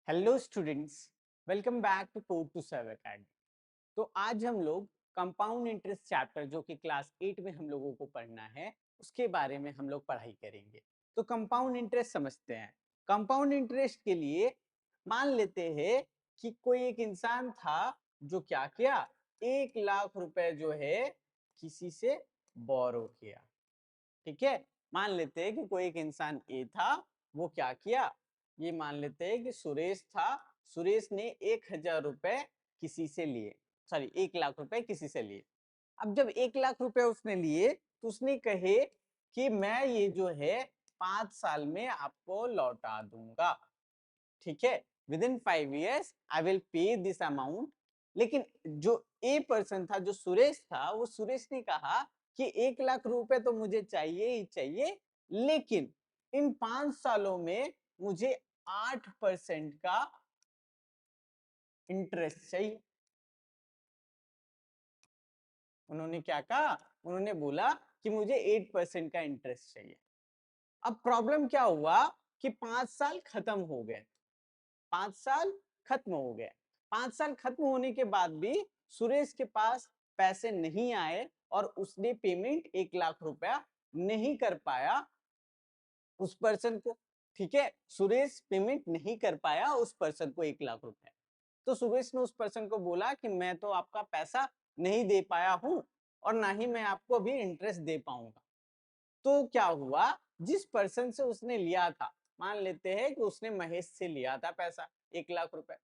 Hello students, welcome back to code to serve academy. तो आज हम लोग कंपाउंड इंटरेस्ट चैप्टर जो कि क्लास 8 में हम लोगों को पढ़ना है उसके बारे में हम लोग पढ़ाई करेंगे। तो कंपाउंड इंटरेस्ट समझते हैं। कंपाउंड इंटरेस्ट के लिए मान लेते हैं कि कोई एक इंसान था जो क्या किया, 1 लाख रुपए जो है किसी से बोरो किया। ठीक है, मान लेते हैं कि कोई एक इंसान ए था, वो क्या किया, ये मान लेते हैं कि सुरेश था। सुरेश ने 1,000 रुपए किसी से लिए, सॉरी 1 लाख रुपए किसी से लिए। अब जब 1 लाख रुपए उसने लिए तो उसने कहे कि मैं ये जो है 5 साल में आपको लौटा दूंगा। ठीक है, with in 5 years I will pay this amount. लेकिन जो ए पर्सन था, जो सुरेश था, वो सुरेश ने कहा कि 1 लाख रुपए तो मुझे चाहिए ही चाहिए, लेकिन इन 5 सालों में मुझे 8% का इंटरेस्ट चाहिए। उन्होंने क्या कहा, उन्होंने बोला कि मुझे 8% का इंटरेस्ट चाहिए। अब प्रॉब्लम क्या हुआ कि 5 साल खत्म हो गए, 5 साल खत्म हो गए। 5 साल खत्म होने के बाद भी सुरेश के पास पैसे नहीं आए और उसने पेमेंट 1 लाख रुपया नहीं कर पाया उस पर्सन को। ठीक है, सुरेश पेमेंट नहीं कर पाया उस पर्सन को 1 लाख रुपया। तो सुरेश ने उस पर्सन को बोला कि मैं तो आपका पैसा नहीं दे पाया हूं और ना ही मैं आपको अभी इंटरेस्ट दे पाऊंगा। तो क्या हुआ, जिस पर्सन से उसने लिया था, मान लेते हैं कि उसने महेश से लिया था पैसा 1 लाख रुपए,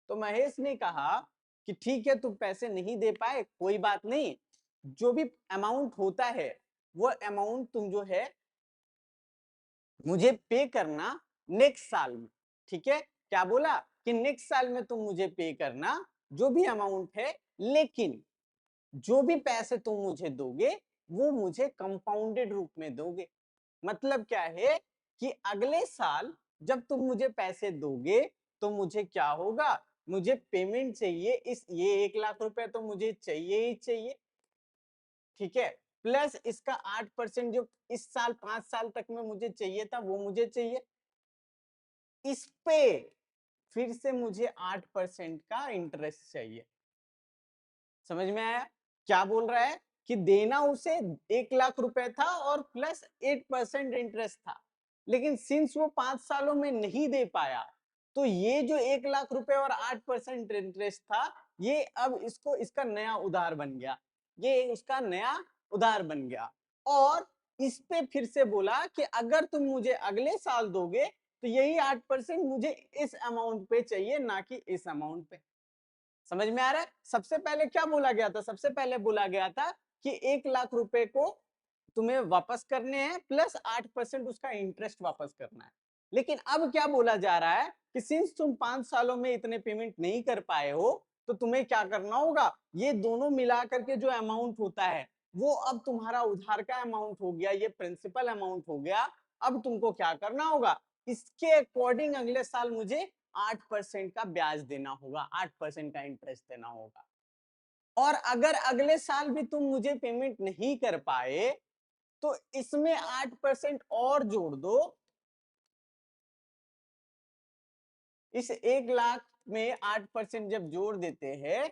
तो महेश ने कहा कि ठीक है तुम पैसे नहीं दे पाए, कोई बात नहीं, जो भी अमाउंट होता है वो अमाउंट तुम जो है मुझे पे करना नेक्स्ट साल में। ठीक है, क्या बोला कि नेक्स्ट साल में तुम मुझे पे करना जो भी अमाउंट है, लेकिन जो भी पैसे तुम मुझे दोगे वो मुझे कंपाउंडेड रूप में दोगे। मतलब क्या है कि अगले साल जब तुम मुझे पैसे दोगे तो मुझे क्या होगा, मुझे पेमेंट चाहिए, इस ये 1 लाख रुपए तो मुझे चाहिए ही चाहिए। ठीक है, प्लस इसका 8% जो इस साल 5 साल तक में मुझे चाहिए था वो मुझे चाहिए। इस पे फिर से मुझे 8% का इंटरेस्ट चाहिए। समझ में आया क्या बोल रहा है कि देना उसे 1 लाख रुपए था और प्लस 8% इंटरेस्ट था, लेकिन सिंस वो 5 सालों में नहीं दे पाया तो ये जो 1 लाख रुपए और 8% इंटरेस्ट था, ये अब इसको इसका नया उधार बन गया, ये उसका नया उधार बन गया। और इस पे फिर से बोला कि अगर तुम मुझे अगले साल दोगे तो यही 8% मुझे इस अमाउंट पे चाहिए, ना कि इस अमाउंट पे। समझ में आ रहा है? सबसे पहले क्या बोला गया था, सबसे पहले बोला गया था कि 1 लाख रुपए को तुम्हें वापस करने हैं प्लस 8% उसका इंटरेस्ट वापस करना है। लेकिन अब क्या बोला जा रहा है कि सिंस तुम 5 सालों में इतने पेमेंट नहीं कर पाए हो तो तुम्हें क्या करना होगा, ये दोनों मिला करके जो अमाउंट होता है वो अब तुम्हारा उधार का अमाउंट हो गया, ये प्रिंसिपल अमाउंट हो गया। अब तुमको क्या करना होगा, इसके अकॉर्डिंग अगले साल मुझे 8% का ब्याज देना होगा, 8% का इंटरेस्ट देना होगा। और अगर अगले साल भी तुम मुझे पेमेंट नहीं कर पाए तो इसमें 8% और जोड़ दो। इस 1 लाख में 8% जब जोड़ देते हैं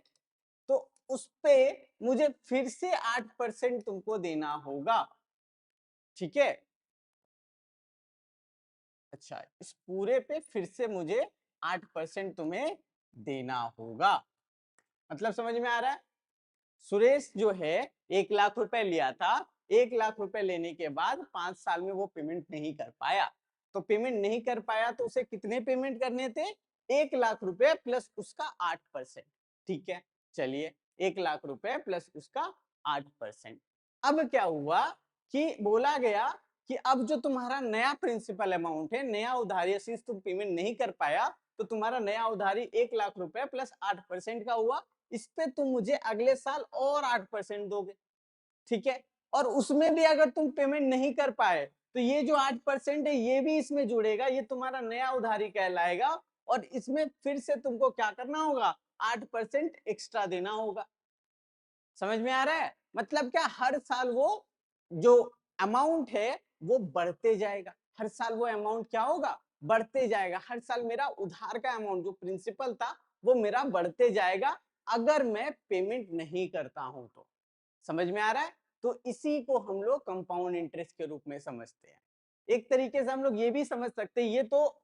तो उस पे मुझे फिर से 8% तुमको देना होगा। ठीक है, अच्छा, इस पूरे पे फिर से मुझे 8% तुम्हें देना होगा। मतलब समझ में आ रहा है? सुरेश जो है 1 लाख रुपए लिया था, 1 लाख रुपए लेने के बाद 5 साल में वो पेमेंट नहीं कर पाया। तो पेमेंट नहीं कर पाया तो उसे कितने पेमेंट करने थे, 1 लाख रुपए प्लस उसका 8%। ठीक है, चलिए 1 लाख रुपए प्लस उसका 8%। अब क्या हुआ कि बोला गया कि अब जो तुम्हारा नया प्रिंसिपल अमाउंट है, नया उधारी, सिंस तुम पेमेंट नहीं कर पाया तो तुम्हारा नया उधारी 1 लाख रुपए प्लस 8% का हुआ। इस पे तुम मुझे अगले साल और 8% दोगे। ठीक है, और उसमें भी अगर तुम पेमेंट नहीं कर पाए तो ये जो 8% है ये भी इसमें जुड़ेगा, ये तुम्हारा नया उधारी कहलाएगा और इसमें फिर से तुमको क्या करना होगा, 8% एक्स्ट्रा देना होगा। समझ में आ रहा है? मतलब क्या, हर साल वो जो अमाउंट है वो बढ़ते जाएगा, हर साल वो अमाउंट क्या होगा, बढ़ते जाएगा, हर साल मेरा उधार का अमाउंट जो प्रिंसिपल था वो मेरा बढ़ते जाएगा अगर मैं पेमेंट नहीं करता हूं तो। समझ में आ रहा है? तो इसी को हम लोग कंपाउंड इंटरेस्ट के रूप में समझते हैं। एक तरीके से हम लोग ये भी समझ सकते हैं, ये तो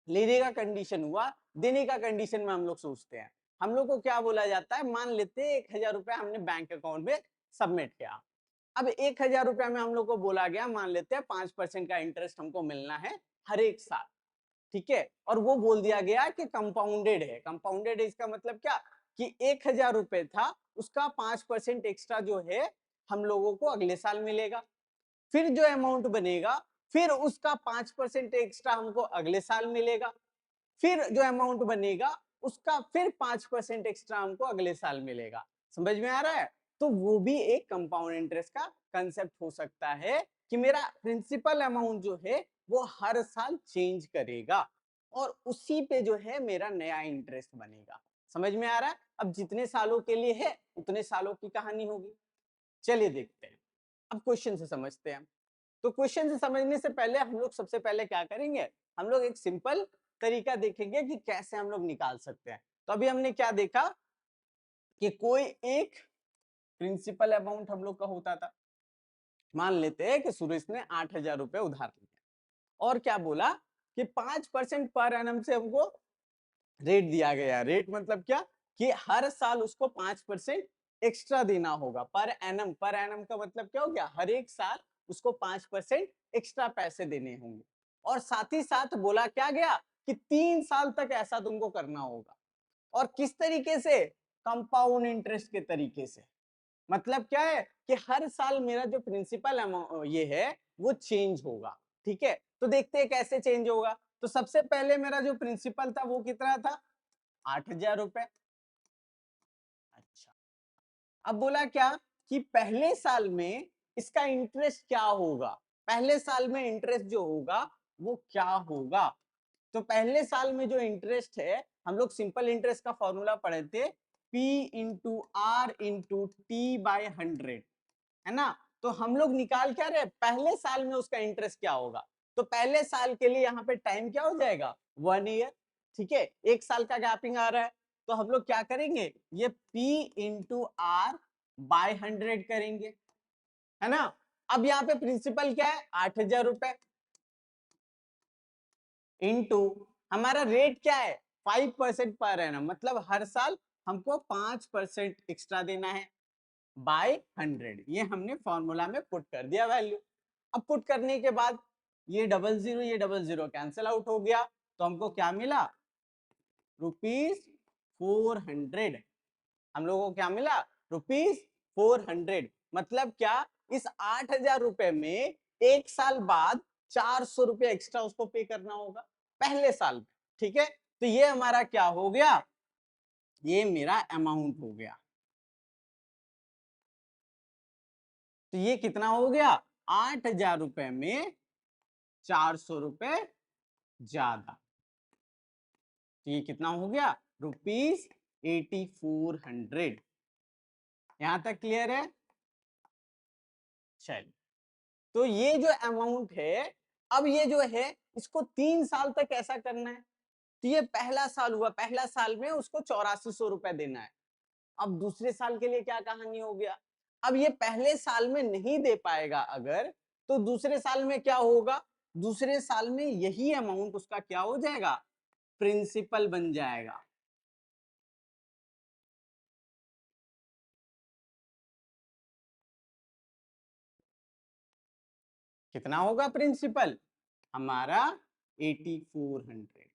लेने का कंडीशन हुआ, देने का कंडीशन में हम लोग सोचते हैं। हम लोग को क्या बोला जाता है, मान लेते हैं 1,000 रुपया हमने बैंक अकाउंट में सबमिट किया। अब 1,000 रुपया में हम लोग को बोला गया, मान लेते हैं 5% का इंटरेस्ट हमको मिलना है हर एक साल, ठीक है। और वो बोल दिया गया कि कंपाउंडेड है। कंपाउंडेड है इसका मतलब क्या कि 1,000 रुपए था, उसका 5% एक्स्ट्रा जो है हम लोगों को अगले साल मिलेगा। फिर जो अमाउंट बनेगा फिर उसका 5% एक्स्ट्रा हमको अगले साल मिलेगा। फिर जो अमाउंट बनेगा उसका फिर 5% एक्स्ट्रा हमको अगले साल मिलेगा। समझ में आ रहा है? तो वो भी एक कंपाउंड इंटरेस्ट का कंसेप्ट हो सकता है कि मेरा प्रिंसिपल अमाउंट जो है वो हर साल चेंज करेगा और उसी पे जो है मेरा नया इंटरेस्ट बनेगा। समझ में आ रहा है? अब जितने सालों के लिए है उतने सालों की कहानी होगी। चलिए देखते हैं, अब क्वेश्चन से समझते हैं। तो क्वेश्चन से समझने से पहले हम लोग सबसे पहले क्या करेंगे, हम लोग एक सिंपल तरीका देखेंगे कि कैसे हम लोग निकाल सकते हैं। तो अभी हमने क्या देखा कि कोई एक प्रिंसिपल अमाउंट हम लोग का होता था। मान लेते हैं कि सुरेश ने 8,000 रुपए उधार लिया और क्या बोला कि 5% पर एनम से हमको रेट दिया गया। रेट मतलब क्या कि हर साल उसको 5% एक्स्ट्रा देना होगा पर एनम। पर एनम का मतलब क्या हो गया, हर एक साल उसको 5% एक्स्ट्रा पैसे देने होंगे। और साथ ही साथ बोला क्या गया कि 3 साल तक ऐसा तुमको करना होगा। और किस तरीके से, कंपाउंड इंटरेस्ट के तरीके से। मतलब क्या है कि हर साल मेरा जो प्रिंसिपल ये है वो चेंज होगा। ठीक है, तो देखते हैं कैसे चेंज होगा। तो सबसे पहले मेरा जो प्रिंसिपल था वो कितना था, 8,000 रुपए। अच्छा, अब बोला क्या कि पहले साल में इसका इंटरेस्ट क्या होगा। पहले साल में इंटरेस्ट जो होगा वो क्या होगा। तो पहले साल में जो इंटरेस्ट है, हम लोग सिंपल इंटरेस्ट का फॉर्मूला पढ़े थे, P into R into T by 100, है ना। तो हम लोग निकाल क्या रहे, पहले साल में उसका इंटरेस्ट क्या होगा। तो पहले साल के लिए यहाँ पे टाइम क्या हो जाएगा, 1 ईयर। ठीक है, एक साल का गैपिंग आ रहा है। तो हम लोग क्या करेंगे, ये P इंटू आर बाय 100 करेंगे, है ना। अब यहाँ पे प्रिंसिपल क्या है, 8,000 रुपए इंटू हमारा रेट क्या है 5% पर एनम, मतलब हर साल हमको 5% एक्स्ट्रा देना है बाय 100। ये हमने फॉर्मूला में पुट कर दिया वैल्यू। अब पुट करने के बाद ये डबल जीरो कैंसिल आउट हो गया, तो हमको क्या मिला, ₹400। हम लोगों को क्या मिला, ₹400। मतलब क्या, इस 8,000 रुपए में एक साल बाद 400 रुपए एक्स्ट्रा उसको पे करना होगा पहले साल में। ठीक है, तो ये हमारा क्या हो गया, ये मेरा अमाउंट हो गया। तो ये कितना हो गया, 8,000 रुपए में 400 रुपए ज्यादा। तो ये कितना हो गया, ₹8400। यहां तक क्लियर है। चलिए, तो ये जो अमाउंट है, अब ये जो है इसको 3 साल तक ऐसा करना है। तो ये पहला साल हुआ, पहला साल में उसको 8400 रुपए देना है। अब दूसरे साल के लिए क्या कहानी हो गया, अब ये पहले साल में नहीं दे पाएगा अगर, तो दूसरे साल में क्या होगा, दूसरे साल में यही अमाउंट उसका क्या हो जाएगा, प्रिंसिपल बन जाएगा। कितना होगा प्रिंसिपल हमारा, 8400।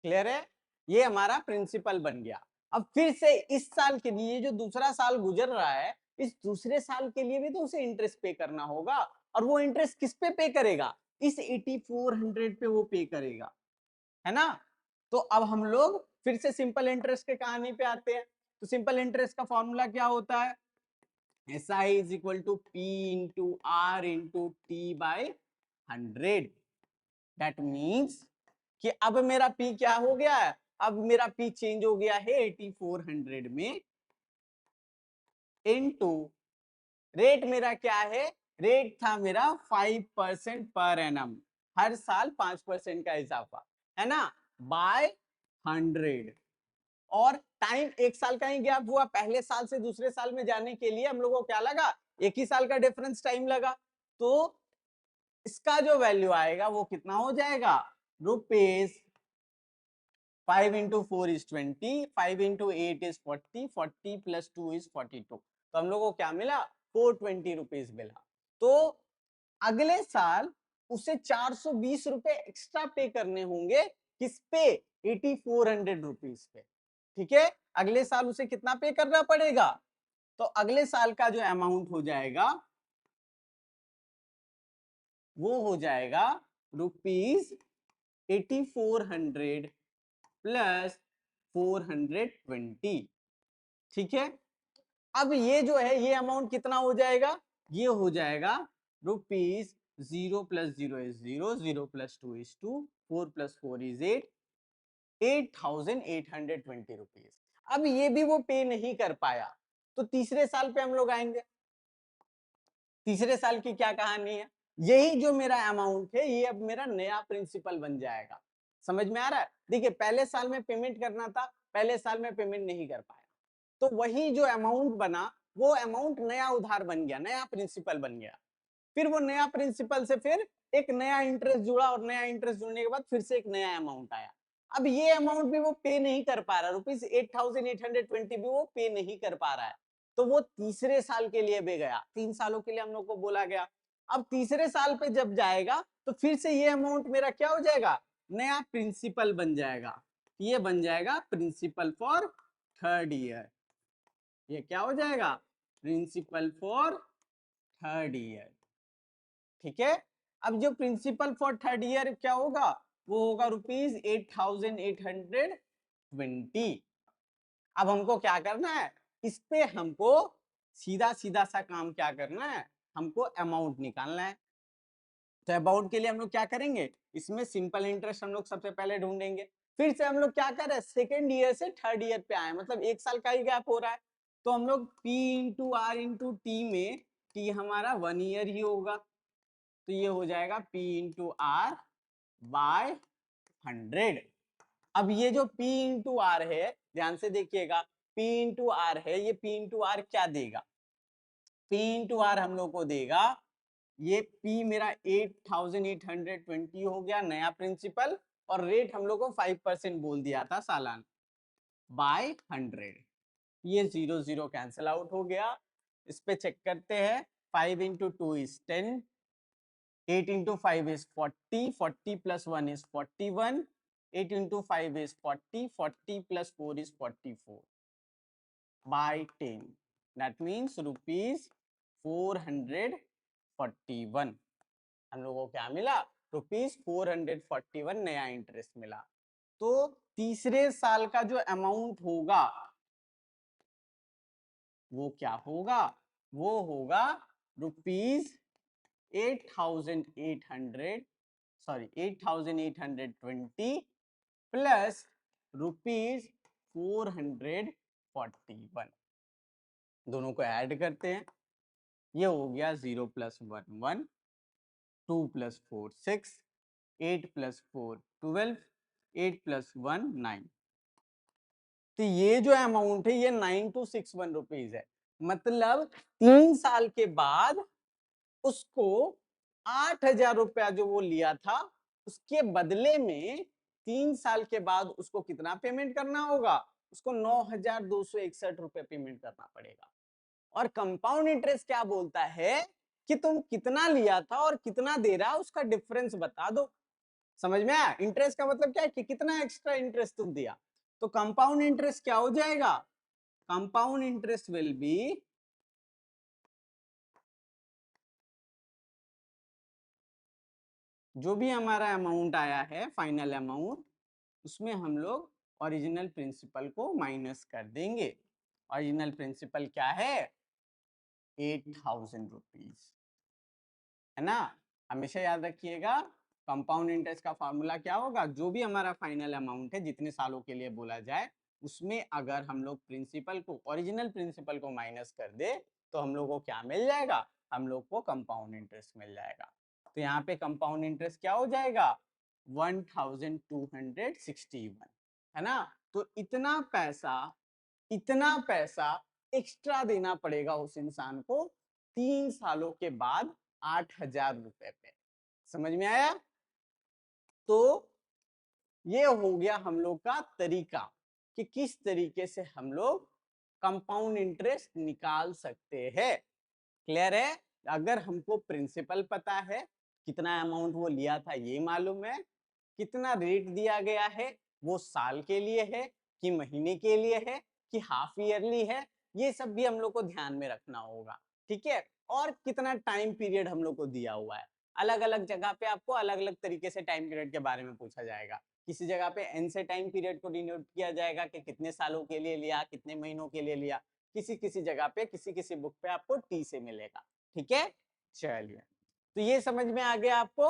क्लियर है, ये हमारा प्रिंसिपल बन गया। अब फिर से इस साल के लिए जो दूसरा साल गुजर रहा है, इस दूसरे साल के लिए भी तो उसे इंटरेस्ट पे करना होगा। और वो इंटरेस्ट किस पे करेगा, इस 8400 पे वो पे करेगा, है ना। तो अब हम लोग फिर से सिंपल इंटरेस्ट के कहानी पे आते हैं। तो सिंपल इंटरेस्ट का फॉर्मूला क्या होता है, SI is equal to P into R into T by 100। That means कि अब मेरा P क्या हो गया है, अब मेरा P चेंज हो गया है 8400 में, इनटू रेट मेरा क्या है, रेट था मेरा 5% पर एनम। हर साल 5% का इजाफा, है ना, बाय 100। और टाइम एक साल का ही गैप हुआ, पहले साल से दूसरे साल में जाने के लिए हम लोगों को क्या लगा, एक ही साल का डिफरेंस टाइम लगा। तो इसका जो वैल्यू आएगा वो कितना हो जाएगा, rupees 5 into 4 is 20, 5 into 8 is 40, 40 plus 2 is 42। तो हम लोग को क्या मिला, 420 रुपीज मिला। तो अगले साल उसे 420 रुपए एक्स्ट्रा पे करने होंगे, किस पे, 8400 रुपीज पे। ठीक है, अगले साल उसे कितना पे करना पड़ेगा, तो अगले साल का जो अमाउंट हो जाएगा वो हो जाएगा रुपीज 8400 प्लस 420। ठीक है, अब ये जो है ये अमाउंट कितना हो जाएगा, ये हो जाएगा rupees 0 plus 0 is 0, 0 plus 2 is 2, 4 plus 4 is 8, 8820 rupees. अब ये भी वो पे नहीं कर पाया, तो तीसरे साल पे हम लोग आएंगे। तीसरे साल की क्या कहानी है, यही जो मेरा अमाउंट है ये अब मेरा नया प्रिंसिपल बन जाएगा। समझ में आ रहा है, देखिए पहले साल में पेमेंट करना था, पहले साल में पेमेंट नहीं कर पाया, तो वही जो अमाउंट बना वो अमाउंट नया उधार बन गया, नया प्रिंसिपल बन गया। फिर वो नया प्रिंसिपल से फिर एक नया इंटरेस्ट जुड़ा, और नया इंटरेस्ट जुड़ने के बाद फिर से एक नया अमाउंट आया। अब ये अमाउंट भी वो पे नहीं कर पा रहा, रुपीज 8820 भी वो पे नहीं कर पा रहा है, तो वो तीसरे साल के लिए भी गया, 3 सालों के लिए हम लोग को बोला गया। अब तीसरे साल पे जब जाएगा तो फिर से ये अमाउंट मेरा क्या हो जाएगा, नया प्रिंसिपल बन जाएगा, ये बन जाएगा प्रिंसिपल फॉर थर्ड ईयर। ये क्या हो जाएगा, प्रिंसिपल फॉर थर्ड ईयर। ठीक है, अब जो प्रिंसिपल फॉर थर्ड ईयर क्या होगा, वो होगा रुपीज 8820। अब हमको क्या करना है, इस पे हमको सीधा सीधा सा काम क्या करना है, हमको अमाउंट निकालना है। तो अमाउंट के लिए हम लोग क्या करेंगे, इसमें सिंपल इंटरेस्ट हम लोग सबसे पहले ढूंढेंगे। फिर से हम लोग क्या कर रहे हैं, सेकेंड ईयर से थर्ड ईयर पे आए, मतलब एक साल का ही गैप हो रहा है, तो हम लोग P into R into T में, टी हमारा 1 ईयर ही होगा, तो ये हो जाएगा P इंटू आर बाय 100। अब ये जो P इंटू आर है, ध्यान से देखिएगा, P इंटू आर है, ये P इंटू आर क्या देगा, P इंटू आर हम लोग को देगा, ये P मेरा 8820 हो गया नया प्रिंसिपल, और रेट हम लोग को 5% बोल दिया था सालाना, बाय 100। ये 0 0 कैंसिल आउट हो गया। इस पे चेक करते हैं, 5 into 2 is 10, 8 into 5 is 40, 40 plus 1 is 41, 8 into 5 is 40, 40 plus 4 is 44 by 10. That means rupees 441। हम लोगों को क्या मिला, रुपीज 441 नया इंटरेस्ट मिला। तो तीसरे साल का जो अमाउंट होगा वो क्या होगा, वो होगा रुपीज 8820 प्लस रुपीज 441। दोनों को ऐड करते हैं, ये हो गया 0 प्लस 1 1, 2 प्लस 4 6, 8 प्लस 4 12, 8 प्लस 1 9। तो ये जो अमाउंट है ये 9261 रुपीज है, मतलब 3 साल के बाद उसको 8000 रुपया जो वो लिया था उसके बदले में 3 साल के बाद उसको कितना पेमेंट करना होगा, उसको 9261 रुपए पेमेंट करना पड़ेगा। और कंपाउंड इंटरेस्ट क्या बोलता है कि तुम कितना लिया था और कितना दे रहा उसका डिफरेंस बता दो। समझ में आया, इंटरेस्ट का मतलब क्या है कि कितना एक्स्ट्रा इंटरेस्ट तुम दिया। तो कंपाउंड इंटरेस्ट क्या हो जाएगा, कंपाउंड इंटरेस्ट विल बी जो भी हमारा अमाउंट आया है फाइनल अमाउंट, उसमें हम लोग ओरिजिनल प्रिंसिपल को माइनस कर देंगे। ओरिजिनल प्रिंसिपल क्या है, 8000 रुपीज, है ना। हमेशा याद रखिएगा, कंपाउंड इंटरेस्ट का फॉर्मूला क्या होगा, जो भी हमारा फाइनल अमाउंट है जितने सालों के लिए बोला जाए उसमें अगर हम लोग प्रिंसिपल को, ओरिजिनल प्रिंसिपल को माइनस कर दे तो हम लोग को क्या मिल जाएगा, हम लोग को कंपाउंड इंटरेस्ट मिल जाएगा। तो यहाँ पे कंपाउंड इंटरेस्ट क्या हो जाएगा 1261, है ना। तो इतना पैसा एक्स्ट्रा देना पड़ेगा उस इंसान को 3 सालों के बाद 8,000 रुपए पे। समझ में आया। तो ये हो गया हम लोग का तरीका कि किस तरीके से हम लोग कंपाउंड इंटरेस्ट निकाल सकते हैं। क्लियर है। अगर हमको प्रिंसिपल पता है, कितना अमाउंट वो लिया था ये मालूम है, कितना रेट दिया गया है, वो साल के लिए है कि महीने के लिए है कि हाफ ईयरली है, ये सब भी हम लोग को ध्यान में रखना होगा। ठीक है। और कितना टाइम पीरियड हम लोग को दिया हुआ है। अलग अलग जगह पे आपको अलग अलग तरीके से टाइम पीरियड के बारे में पूछा जाएगा। किसी जगह पे एन से टाइम पीरियड को डिनोट किया जाएगा कि कितने सालों के लिए लिया, कितने महीनों के लिए लिया। किसी किसी जगह पे किसी बुक पे आपको टी से मिलेगा। ठीक है। चलिए, तो ये समझ में आ गया आपको।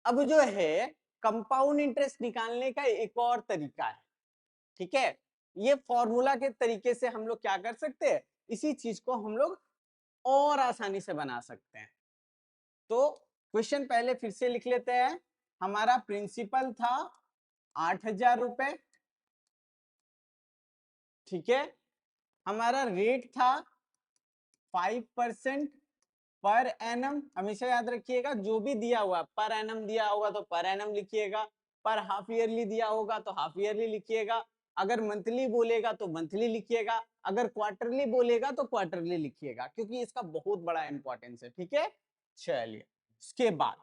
अब जो है कंपाउंड इंटरेस्ट निकालने का एक और तरीका है। ठीक है। ये फॉर्मूला के तरीके से हम लोग क्या कर सकते हैं, इसी चीज को हम लोग और आसानी से बना सकते हैं। तो क्वेश्चन पहले फिर से लिख लेते हैं। हमारा प्रिंसिपल था 8,000 रुपए। ठीक है। हमारा रेट था 5% पर एनम। हमेशा याद रखिएगा जो भी दिया हुआ पर एनम दिया होगा तो पर एनम लिखिएगा, पर हाफ ईयरली दिया होगा तो हाफ ईयरली लिखिएगा, अगर मंथली बोलेगा तो मंथली लिखिएगा, अगर क्वार्टरली बोलेगा तो क्वार्टरली लिखिएगा, क्योंकि इसका बहुत बड़ा इंपॉर्टेंस है। ठीक है। चलिए, उसके बाद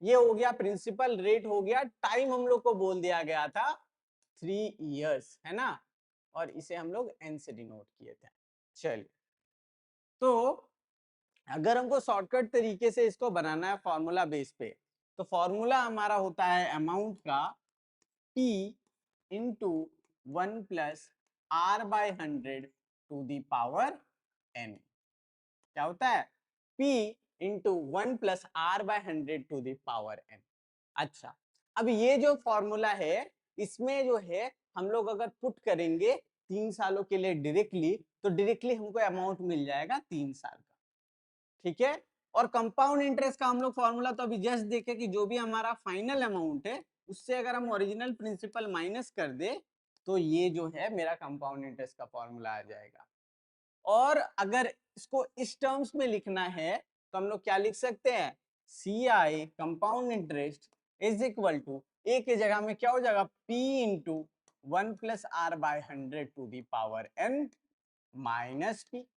ये हो गया प्रिंसिपल, रेट हो गया, टाइम हम लोग को बोल दिया गया था 3 इयर्स, है ना। और इसे हम लोग एन से डिनोट किए थे। चलिए, तो अगर हमको शॉर्टकट तरीके से इसको बनाना है फॉर्मूला बेस पे, तो फॉर्मूला हमारा होता है अमाउंट का P इंटू 1+R/100 क्या होता है P इंटू 1+R/100 अच्छा, अब ये जो फॉर्मूला है, इसमें जो है हम लोग अगर पुट करेंगे 3 सालों के लिए डायरेक्टली, तो डायरेक्टली हमको अमाउंट मिल जाएगा 3 साल का। ठीक है। और कंपाउंड इंटरेस्ट का हम लोग फॉर्मूला तो अभी जस्ट देखे कि जो भी हमारा फाइनल अमाउंट है उससे अगर हम ओरिजिनल प्रिंसिपल माइनस कर दे तो ये जो है मेरा कंपाउंड इंटरेस्ट का फॉर्मूला आ जाएगा। और अगर इसको इस टर्म्स में लिखना है तो हम लोग क्या लिख सकते हैं, CI compound interest is equal to, A के जगह में क्या हो जाएगा P into 1+R/100 minus P.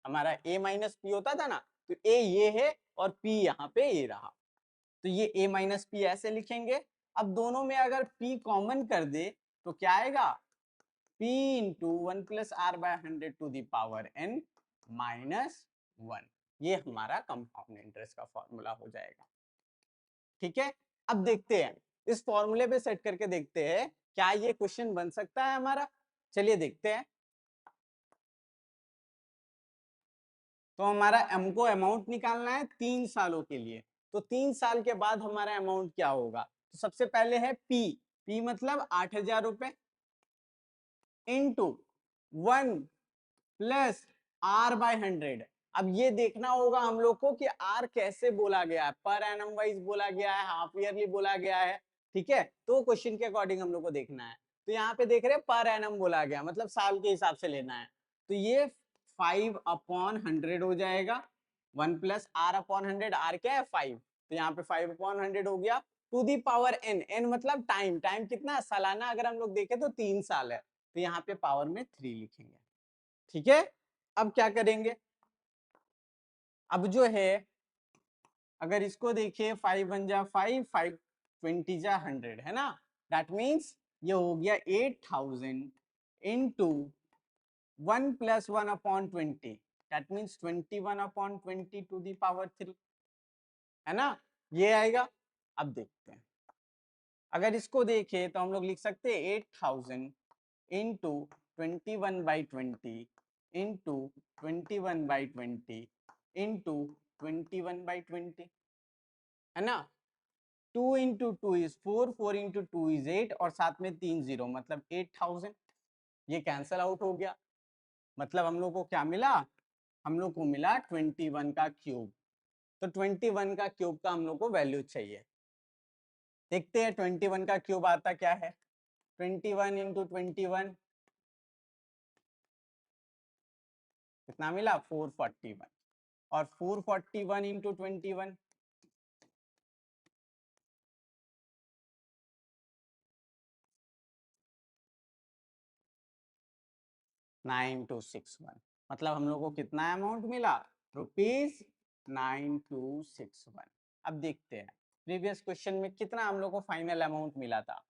हमारा a माइनस पी होता था ना, तो a ये है और p यहाँ पे ये रहा, तो ये a माइनस पी ऐसे लिखेंगे। अब दोनों में अगर p कॉमन कर दे तो क्या आएगा p इंटू 1+R/100 -1। ये हमारा कंपाउंड इंटरेस्ट का फॉर्मूला हो जाएगा। ठीक है। अब देखते हैं इस फॉर्मूले पे सेट करके देखते हैं क्या ये क्वेश्चन बन सकता है हमारा। चलिए देखते हैं। तो हमारा हमको अमाउंट निकालना है 3 सालों के लिए, तो 3 साल के बाद हमारा अमाउंट क्या होगा। तो सबसे पहले है पी मतलब 8,000 रुपए इंटू 1+R/100। अब ये देखना होगा हम लोग को कि आर कैसे बोला गया है, पर एनम वाइज बोला गया है, हाफ ईयरली बोला गया है। ठीक है। तो क्वेश्चन के अकॉर्डिंग हम लोग को देखना है। तो यहाँ पे देख रहे हैं पर एनम बोला गया, मतलब साल के हिसाब से लेना है। तो ये 5/100 हो जाएगा। 1+R/100, आर क्या है 5, तो यहाँ पे 5/100 हो गया to the power N. N मतलब टाइम, टाइम कितना सालाना अगर हम लोग देखें तो 3 साल है, तो यहाँ पे पावर में 3 लिखेंगे। ठीक है। अब क्या करेंगे, अब जो है अगर इसको देखिए 5 × 5 5 × 20 है ना, दैट मीन्स ये हो गया 8,000 into 1+1/20, that means 21/20 to the power 3, है ना, ये आएगा। अब देखते हैं, अगर इसको देखें तो हम लोग लिख सकते हैं 8,000 इंटू 21/20 इंटू 21/20 इंटू 21/20, है ना। 2 इंटू 2 इज 4, 4 इंटू 2 इज 8, और साथ में 3 0 मतलब 8,000। ये कैंसल आउट हो गया, मतलब हम लोग को क्या मिला, हम लोग को मिला 21 का क्यूब। तो 21 का क्यूब का हम लोग को वैल्यू चाहिए। देखते हैं 21 का क्यूब आता क्या है। 21 इंटू 21 कितना मिला 441, और 441 इंटू 21 9261, मतलब हम लोग को कितना अमाउंट मिला ₹9261। अब देखते हैं प्रीवियस क्वेश्चन में कितना हम लोग को फाइनल अमाउंट मिला था।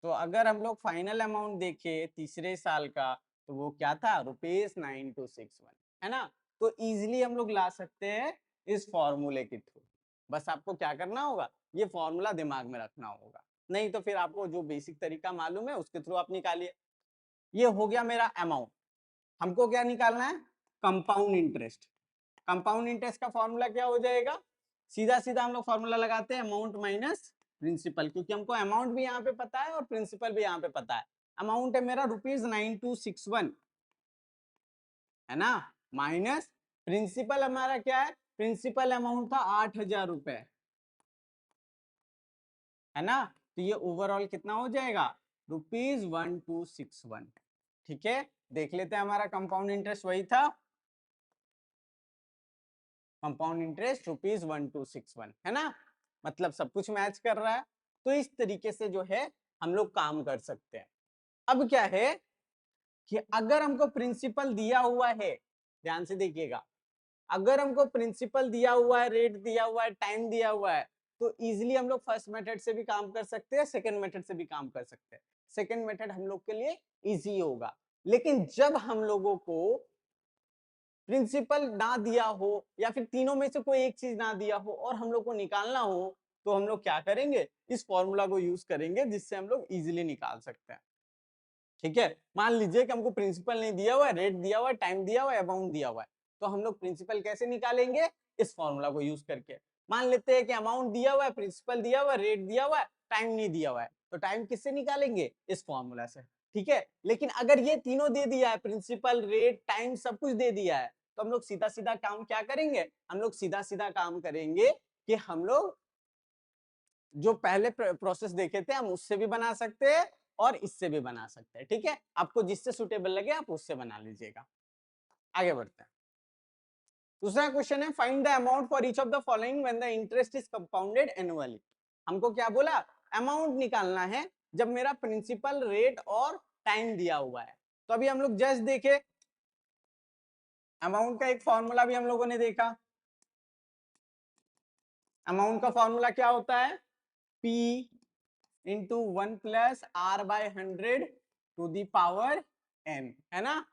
तो अगर हम लोग फाइनल अमाउंट देखें तीसरे साल का तो वो क्या था ₹9261, है ना। तो इजीली हम लोग ला सकते हैं इस फॉर्मूले के थ्रू। बस आपको क्या करना होगा, ये फॉर्मूला दिमाग में रखना होगा, नहीं तो फिर आपको जो बेसिक तरीका मालूम है उसके थ्रू आप निकालिए। ये हो गया मेरा अमाउंट। हमको क्या निकालना है, कंपाउंड इंटरेस्ट। कंपाउंड इंटरेस्ट का फॉर्मूला क्या हो जाएगा, सीधा सीधा हम लोग फॉर्मूला लगाते हैं अमाउंट माइनस प्रिंसिपल, क्योंकि हमको अमाउंट भी यहाँ पे पता है और प्रिंसिपल भी यहाँ पे पता है। अमाउंट है मेरा ₹9261, है ना, माइनस प्रिंसिपल हमारा क्या है, प्रिंसिपल अमाउंट था 8,000 रुपए, है ना। तो ये ओवरऑल कितना हो जाएगा ₹1261। ठीक है, देख लेते हैं हमारा कंपाउंड इंटरेस्ट वही था, कंपाउंड इंटरेस्ट ₹1261, है ना। मतलब सब कुछ मैच कर रहा है। तो इस तरीके से जो है हम लोग काम कर सकते हैं। अब क्या है कि अगर हमको प्रिंसिपल दिया हुआ है, ध्यान से देखिएगा, अगर हमको प्रिंसिपल दिया हुआ है, रेट दिया हुआ है, टाइम दिया हुआ है, तो इजीली हम लोग फर्स्ट मेथड से भी काम कर सकते हैं, सेकंड मेथड से भी काम कर सकते हैं। सेकंड मेथड हम लोग के लिए इजी होगा। लेकिन जब हम लोगों को प्रिंसिपल ना दिया हो या फिर तीनों में से कोई एक चीज ना दिया हो और हम लोग को निकालना हो, तो हम लोग क्या करेंगे, इस फॉर्मूला को यूज करेंगे जिससे हम लोग इजीली निकाल सकते हैं। ठीक है, मान लीजिए कि हमको प्रिंसिपल नहीं दिया हुआ है, रेट दिया हुआ है, टाइम दिया हुआ है, अमाउंट दिया हुआ है, तो हम लोग प्रिंसिपल कैसे निकालेंगे, इस फॉर्मूला को यूज करके। मान लेते हैं कि अमाउंट दिया हुआ है, प्रिंसिपल दिया हुआ है, रेट दिया हुआ है, टाइम नहीं दिया हुआ है, तो टाइम किससे निकालेंगे, इस फॉर्मूला से। ठीक है, लेकिन अगर ये तीनों दे दिया है, प्रिंसिपल रेट टाइम सब कुछ दे दिया है, तो हम लोग सीधा सीधा काम क्या करेंगे, हम लोग सीधा सीधा काम करेंगे कि हम लोग जो पहले प्रोसेस देखे थे हम उससे भी बना सकते हैं और इससे भी बना सकते हैं। ठीक है, आपको जिससे सुटेबल लगे आप उससे बना लीजिएगा। आगे बढ़ते हैं। दूसरा क्वेश्चन है, find the amount for each of the following when the interest is compounded annually. हमको क्या बोला, अमाउंट निकालना है जब मेरा प्रिंसिपल रेट और टाइम दिया हुआ है। तो अभी हम लोग जस्ट देखे, अमाउंट का एक फॉर्मूला भी हम लोगों ने देखा। अमाउंट का फॉर्मूला क्या होता है, P into 1+R/100 to the power n, है ना।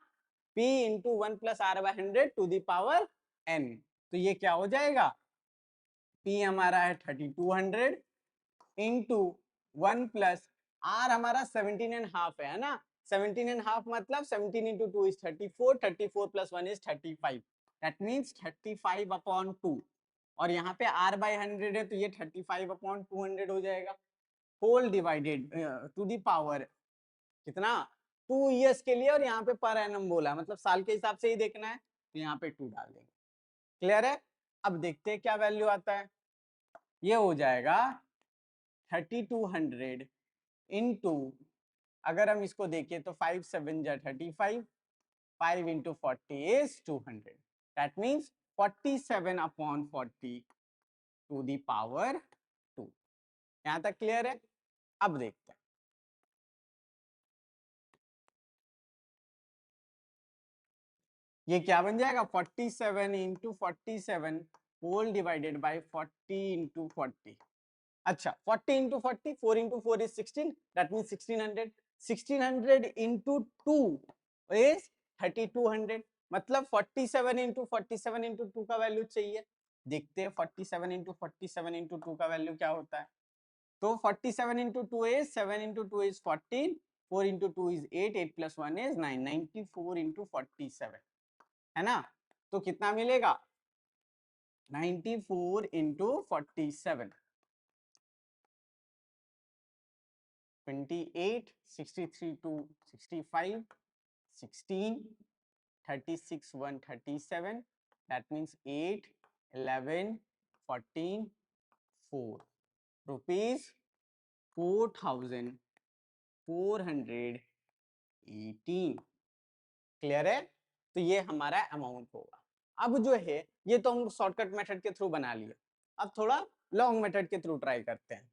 P into 1+R/100 to the power n, तो ये क्या हो जाएगा, P हमारा है 3200 इंटू 1+R हमारा 17.5 है ना। 17.5 मतलब 17 into 2 is 34, 34 plus 1 is 35, that means 35/2। और यहाँ पे R/100 है तो ये 35/200 हो जाएगा, whole divided to the power कितना 2 इयर्स के लिए, और यहाँ पे पर एनम बोला मतलब साल के हिसाब से ही देखना है, तो यहाँ पे 2 डाल देंगे। क्लियर है। अब देखते हैं क्या वैल्यू आता है, ये हो जाएगा 3200 इंटू, अगर हम इसको देखें तो 5 7 जा 35, 5 into 40 is 200, that means 47/40 to the power 2। यहाँ तक क्लियर है। अब देखते हैं, ये क्या बन जाएगा 47 into 47 whole divided by 40 into 40। अच्छा 40 into 40, 4 into 4 is 16, that mean 1600। 1600 into 2 is 3200, मतलब 47 इंटू 47 इंटू 2 का वैल्यू चाहिए। देखते हैं 47 इंटू 47 इंटू 2 का वैल्यू क्या होता है। तो 47 into 2 is 7 into 2 is 14, 4 into 2 is 8, 8 plus 1 is 9, 94 into 47, है ना। तो कितना मिलेगा 94 into 47, 28, 63 to 65, 16, 36 137, that means 8 11, 14, 4 rupees 4,418। Clear है? तो ये हमारा अमाउंट होगा। अब जो है ये तो हम शॉर्टकट मेथड के थ्रू बना लिया, अब थोड़ा लॉन्ग मेथड के थ्रू ट्राई करते हैं।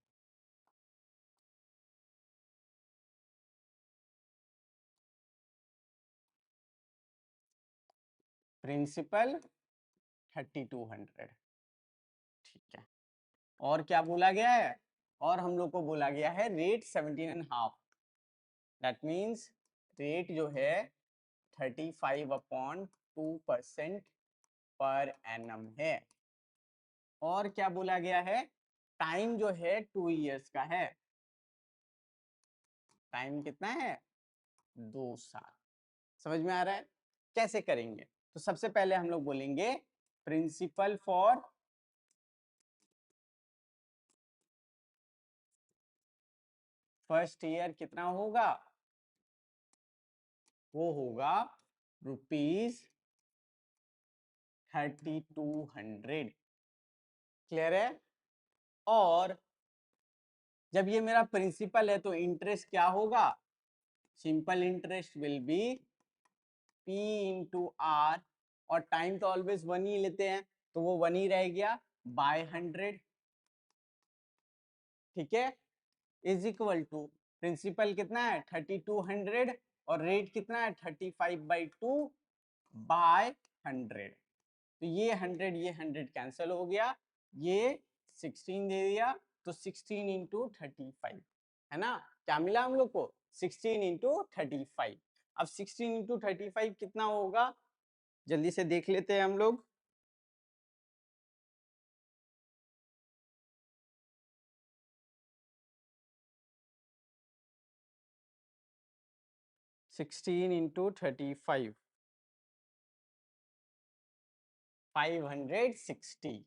प्रिंसिपल 3200, ठीक है। और क्या बोला गया है? और हम लोग को बोला गया है रेट 17.5, दैट मीन्स रेट जो है 35/2% पर एनम है। और क्या बोला गया है? टाइम जो है 2 इयर्स का है। टाइम कितना है? 2 साल। समझ में आ रहा है? कैसे करेंगे? तो सबसे पहले हम लोग बोलेंगे प्रिंसिपल फॉर फर्स्ट ईयर कितना होगा? वो होगा ₹3200। क्लियर है? और जब ये मेरा प्रिंसिपल है तो इंटरेस्ट क्या होगा? Simple interest will be P into R, और टाइम तो ऑलवेज 1 ही लेते हैं तो वो 1 ही रह गया बाय 100, ठीक है। इज इक्वल टू प्रिंसिपल कितना है 3200 और रेट कितना है 35/2 बाय 100। तो ये 100 कैंसिल हो गया, ये 16 दे दिया, तो 16 इंटू 35 है ना। क्या मिला हम लोग को? 16 इंटू 35। अब 16 इंटू 35 कितना होगा? जल्दी से देख लेते हैं हम लोग। 16 इंटू 35 560,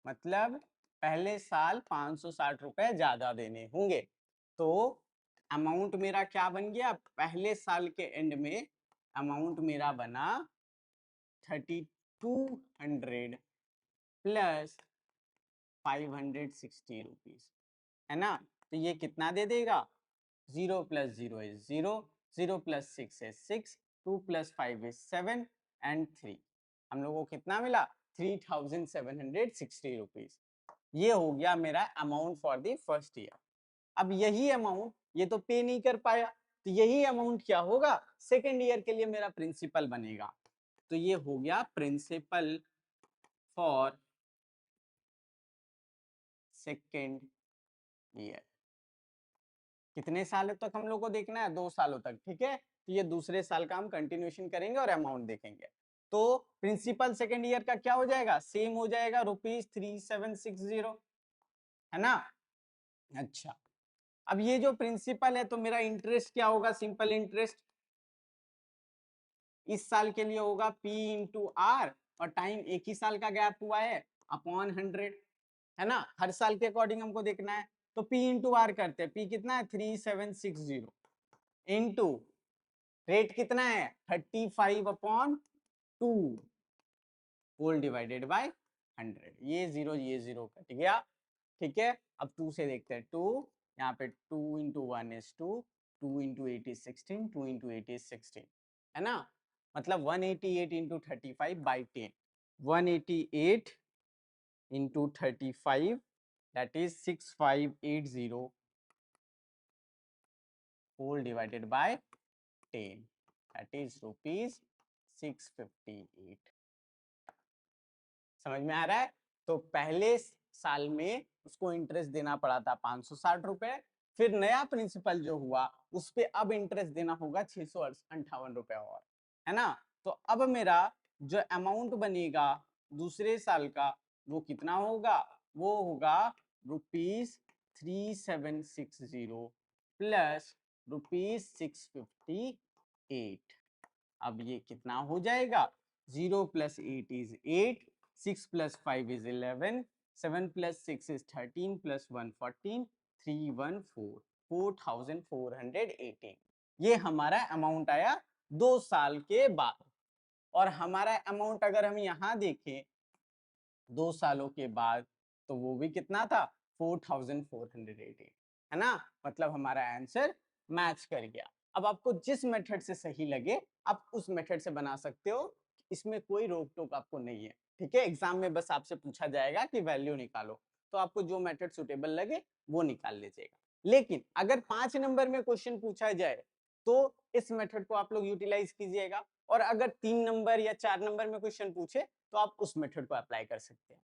मतलब पहले साल 560 रुपए ज्यादा देने होंगे। तो अमाउंट मेरा क्या बन गया? पहले साल के एंड में अमाउंट मेरा बना 3200 प्लस 560 रुपीज, है ना। तो ये कितना दे देगा? 0 plus 0 is 0, 0 plus 6 is 6, 2 plus 5 is 7 and 3। हम लोगों को कितना मिला? 3760 रुपीज। ये हो गया मेरा amount for the first year. अब यही अमाउंट ये तो पे नहीं कर पाया, तो यही अमाउंट क्या होगा? सेकेंड ईयर के लिए मेरा प्रिंसिपल बनेगा। तो ये हो गया प्रिंसिपल फॉर सेकेंड ईयर। कितने सालों तक हम लोग को देखना है? 2 सालों तक, ठीक है। तो ये दूसरे साल का हम कंटिन्यूएशन करेंगे और अमाउंट देखेंगे। तो प्रिंसिपल सेकेंड ईयर का क्या हो जाएगा? सेम हो जाएगा ₹3760, है ना। अच्छा, अब ये जो प्रिंसिपल है तो मेरा इंटरेस्ट क्या होगा? सिंपल इंटरेस्ट इस साल के लिए होगा P इंटू आर, और टाइम एक ही साल का गैप हुआ है अपॉन 100, है ना। हर साल के अकॉर्डिंग हमको देखना है, तो P इंटू आर करते हैं। P कितना है? 3760 इंटू रेट कितना है? 35/2 होल डिवाइडेड बाय 100। ये जीरो कट गया, ठीक है। अब 2 से देखते हैं। 2 यहाँ पे 2 into 1 is 2, 2 into 8 is 16, 2 into 8 is 16, है ना। मतलब 188 into 35/10, 188 into 35, that is 6580 whole divided by 10, that is ₹658। समझ में आ रहा है? तो पहले साल में उसको इंटरेस्ट देना पड़ा था 560 रुपए, फिर नया प्रिंसिपल जो हुआ उस पे अब इंटरेस्ट देना होगा 658 रुपए और, है ना। तो अब मेरा जो अमाउंट बनेगा दूसरे साल का वो कितना होगा? वो होगा ₹3760 प्लस ₹658। अब ये कितना हो जाएगा? 0 plus 8 is 8, 6 plus 5 is 11, 7 plus 6 is 13 plus 1 14, 314, 4418। ये हमारा अमाउंट आया 2 साल के बाद। और हमारा अमाउंट अगर हम यहाँ देखें 2 सालों के बाद तो वो भी कितना था 4488, है ना। मतलब हमारा आंसर मैच कर गया। अब आपको जिस मेथड से सही लगे आप उस मेथड से बना सकते हो, इसमें कोई रोक टोक आपको नहीं है, ठीक है। एग्जाम में बस आपसे पूछा जाएगा कि वैल्यू निकालो, तो आपको जो मेथड सुटेबल लगे वो निकाल लीजिएगा। लेकिन अगर 5 नंबर में क्वेश्चन पूछा जाए तो इस मेथड को आप लोग यूटिलाइज कीजिएगा, और अगर 3 नंबर या 4 नंबर में क्वेश्चन पूछे तो आप उस मेथड को अप्लाई कर सकते हैं।